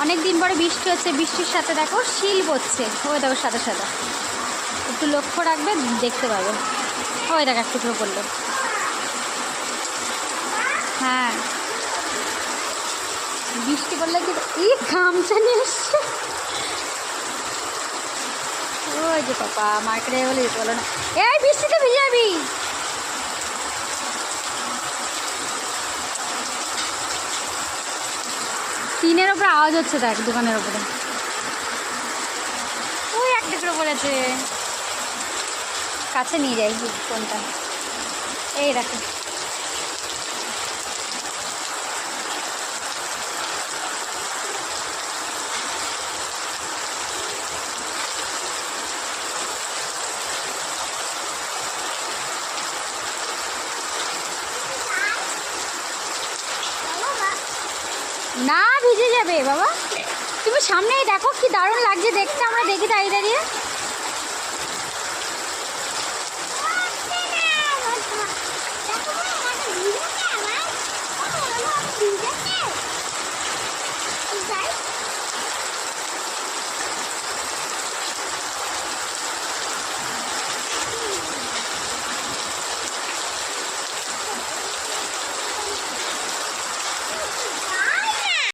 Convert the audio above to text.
অনেক দিন পরে বৃষ্টি হচ্ছে, বৃষ্টির সাথে দেখো শিল পড়ছে, ওই দেখো সাদা সাদা, একটু লক্ষ্য রাখবে দেখতে পাবে। ওই দেখো এক টুকরো পড়লো। হ্যাঁ বৃষ্টি পড়লে কি গামছা নিয়ে এসছে। ওই যে পাপা মার্কেটে বলে যেতে বলো না, এই বৃষ্টিতে ভিজে যাবি। টিনের ওপরে আওয়াজ হচ্ছে দেখ, দোকানের ওপরে ওই এক টুকরো পড়েছে। কাছে নিয়ে যাই ফোনটা, এই দেখো। না ভিজে যাবে বাবা, তুমি সামনেই দেখো কি দারুণ লাগছে দেখতে, আমরা দেখি দাঁড়িয়ে দাঁড়িয়ে।